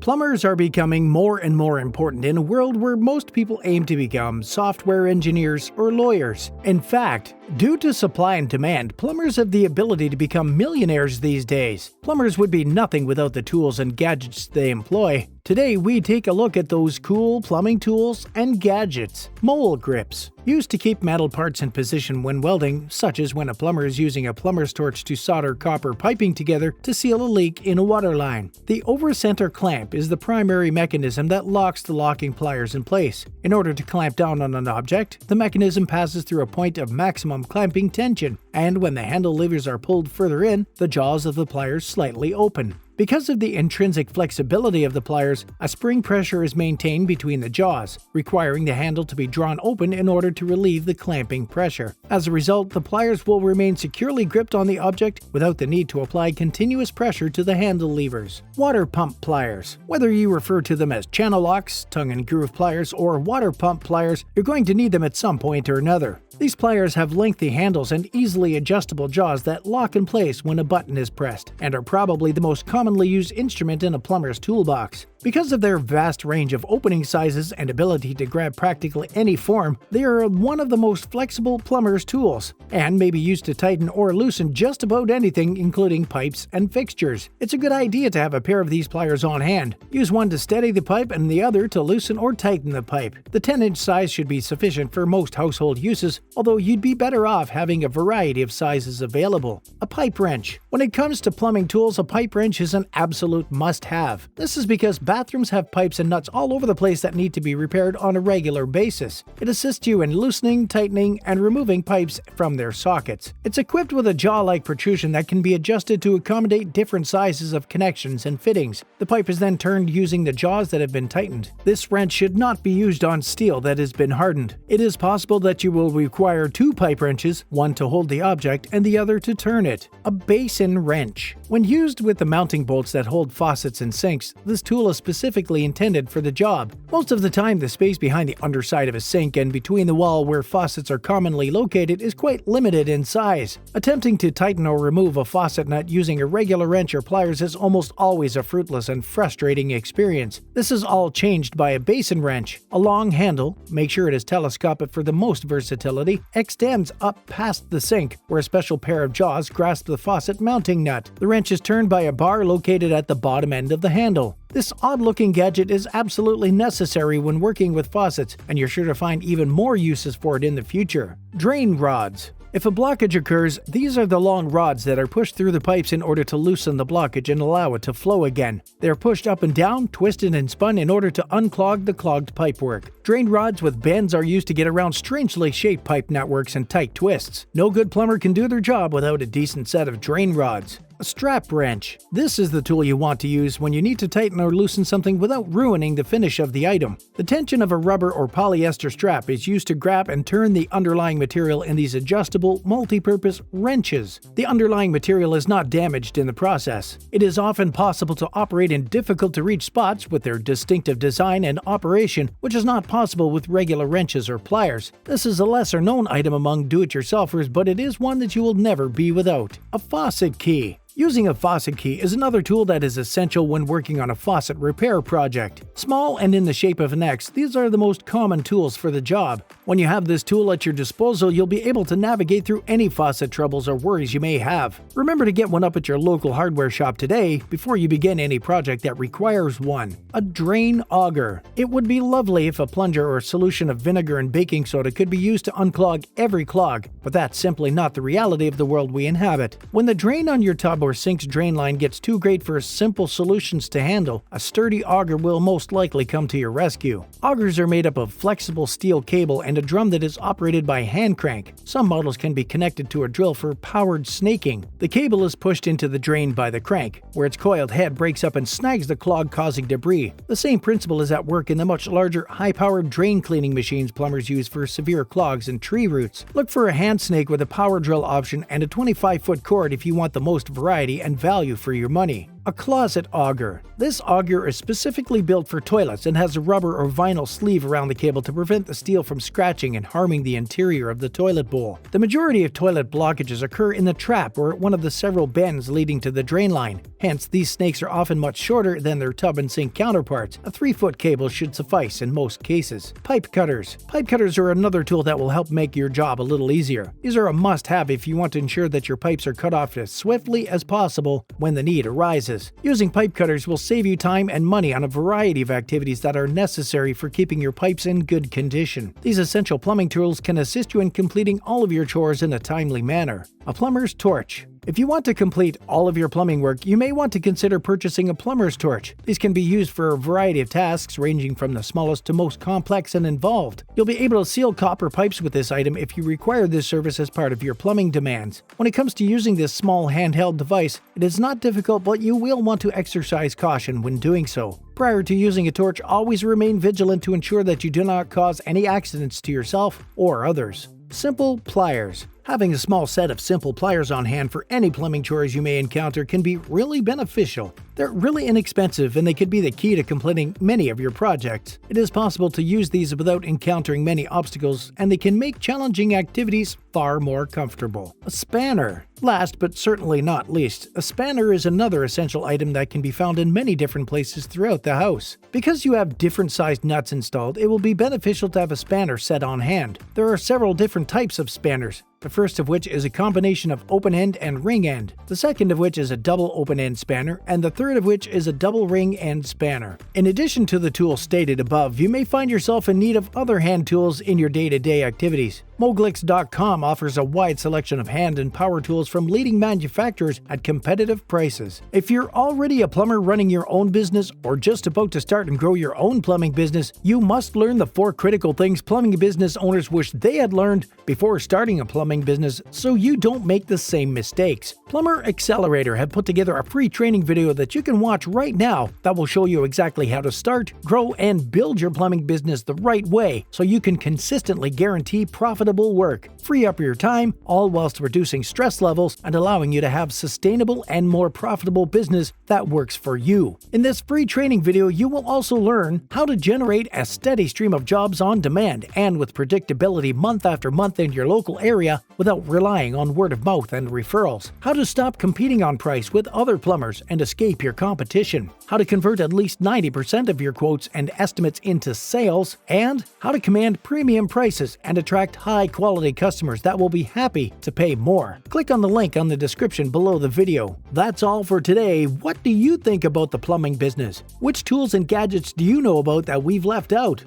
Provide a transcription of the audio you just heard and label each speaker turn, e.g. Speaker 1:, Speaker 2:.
Speaker 1: Plumbers are becoming more and more important in a world where most people aim to become software engineers or lawyers. In fact, due to supply and demand, plumbers have the ability to become millionaires these days. Plumbers would be nothing without the tools and gadgets they employ. Today, we take a look at those cool plumbing tools and gadgets. Mole grips. Used to keep metal parts in position when welding, such as when a plumber is using a plumber's torch to solder copper piping together to seal a leak in a water line. The over-center clamp is the primary mechanism that locks the locking pliers in place. In order to clamp down on an object, the mechanism passes through a point of maximum clamping tension, and when the handle levers are pulled further in, the jaws of the pliers slightly open. Because of the intrinsic flexibility of the pliers, a spring pressure is maintained between the jaws, requiring the handle to be drawn open in order to relieve the clamping pressure. As a result, the pliers will remain securely gripped on the object without the need to apply continuous pressure to the handle levers. Water pump pliers. Whether you refer to them as channel locks, tongue and groove pliers, or water pump pliers, you're going to need them at some point or another. These pliers have lengthy handles and easily adjustable jaws that lock in place when a button is pressed, and are probably the most commonly used instrument in a plumber's toolbox. Because of their vast range of opening sizes and ability to grab practically any form, they are one of the most flexible plumber's tools, and may be used to tighten or loosen just about anything, including pipes and fixtures. It's a good idea to have a pair of these pliers on hand. Use one to steady the pipe and the other to loosen or tighten the pipe. The 10-inch size should be sufficient for most household uses, although you'd be better off having a variety of sizes available. A pipe wrench. When it comes to plumbing tools, a pipe wrench is an absolute must-have. This is because bathrooms have pipes and nuts all over the place that need to be repaired on a regular basis. It assists you in loosening, tightening, and removing pipes from their sockets. It's equipped with a jaw-like protrusion that can be adjusted to accommodate different sizes of connections and fittings. The pipe is then turned using the jaws that have been tightened. This wrench should not be used on steel that has been hardened. It is possible that you will require two pipe wrenches, one to hold the object and the other to turn it. A basin wrench. When used with the mounting bolts that hold faucets and sinks, this tool is specifically intended for the job. Most of the time, the space behind the underside of a sink and between the wall where faucets are commonly located is quite limited in size. Attempting to tighten or remove a faucet nut using a regular wrench or pliers is almost always a fruitless and frustrating experience. This is all changed by a basin wrench. A long handle, make sure it is telescopic for the most versatility, extends up past the sink, where a special pair of jaws grasp the faucet mounting nut. The wrench is turned by a bar located at the bottom end of the handle. This odd-looking gadget is absolutely necessary when working with faucets, and you're sure to find even more uses for it in the future. Drain rods. If a blockage occurs, these are the long rods that are pushed through the pipes in order to loosen the blockage and allow it to flow again. They are pushed up and down, twisted and spun in order to unclog the clogged pipework. Drain rods with bends are used to get around strangely shaped pipe networks and tight twists. No good plumber can do their job without a decent set of drain rods. A strap wrench. This is the tool you want to use when you need to tighten or loosen something without ruining the finish of the item. The tension of a rubber or polyester strap is used to grab and turn the underlying material in these adjustable, multi-purpose wrenches. The underlying material is not damaged in the process. It is often possible to operate in difficult-to-reach spots with their distinctive design and operation, which is not possible with regular wrenches or pliers. This is a lesser-known item among do-it-yourselfers, but it is one that you will never be without. A faucet key. Using a faucet key is another tool that is essential when working on a faucet repair project. Small and in the shape of an X, these are the most common tools for the job. When you have this tool at your disposal, you'll be able to navigate through any faucet troubles or worries you may have. Remember to get one up at your local hardware shop today before you begin any project that requires one. A drain auger. It would be lovely if a plunger or solution of vinegar and baking soda could be used to unclog every clog, but that's simply not the reality of the world we inhabit. When the drain on your tub or sink's drain line gets too great for simple solutions to handle, a sturdy auger will most likely come to your rescue. Augers are made up of flexible steel cable and a drum that is operated by hand crank. Some models can be connected to a drill for powered snaking. The cable is pushed into the drain by the crank, where its coiled head breaks up and snags the clog, causing debris. The same principle is at work in the much larger, high-powered drain cleaning machines plumbers use for severe clogs and tree roots. Look for a hand snake with a power drill option and a 25-foot cord if you want the most variety and value for your money. A closet auger. This auger is specifically built for toilets and has a rubber or vinyl sleeve around the cable to prevent the steel from scratching and harming the interior of the toilet bowl. The majority of toilet blockages occur in the trap or at one of the several bends leading to the drain line. Hence, these snakes are often much shorter than their tub and sink counterparts. A 3-foot cable should suffice in most cases. Pipe cutters. Pipe cutters are another tool that will help make your job a little easier. These are a must-have if you want to ensure that your pipes are cut off as swiftly as possible when the need arises. Using pipe cutters will save you time and money on a variety of activities that are necessary for keeping your pipes in good condition. These essential plumbing tools can assist you in completing all of your chores in a timely manner. A plumber's torch. If you want to complete all of your plumbing work, you may want to consider purchasing a plumber's torch. These can be used for a variety of tasks ranging from the smallest to most complex and involved. You'll be able to seal copper pipes with this item if you require this service as part of your plumbing demands. When it comes to using this small handheld device, it is not difficult, but you will want to exercise caution when doing so. Prior to using a torch, always remain vigilant to ensure that you do not cause any accidents to yourself or others. Simple pliers. Having a small set of simple pliers on hand for any plumbing chores you may encounter can be really beneficial. They're really inexpensive and they could be the key to completing many of your projects. It is possible to use these without encountering many obstacles, and they can make challenging activities far more comfortable. A spanner. Last but certainly not least, a spanner is another essential item that can be found in many different places throughout the house. Because you have different sized nuts installed, it will be beneficial to have a spanner set on hand. There are several different types of spanners. The first of which is a combination of open end and ring end, the second of which is a double open end spanner, and the third of which is a double ring end spanner. In addition to the tools stated above, you may find yourself in need of other hand tools in your day-to-day activities. Moglix.com offers a wide selection of hand and power tools from leading manufacturers at competitive prices. If you're already a plumber running your own business or just about to start and grow your own plumbing business, you must learn the 4 critical things plumbing business owners wish they had learned before starting a plumbing business so you don't make the same mistakes. Plumber Accelerator have put together a free training video that you can watch right now that will show you exactly how to start, grow, and build your plumbing business the right way so you can consistently guarantee profitable work, free up your time, all whilst reducing stress levels and allowing you to have sustainable and more profitable business that works for you. In this free training video, you will also learn how to generate a steady stream of jobs on demand and with predictability month after month in your local area without relying on word of mouth and referrals, how to stop competing on price with other plumbers and escape your competition, how to convert at least 90% of your quotes and estimates into sales, and how to command premium prices and attract high-quality customers that will be happy to pay more. Click on the link on the description below the video. That's all for today. What do you think about the plumbing business? Which tools and gadgets do you know about that we've left out?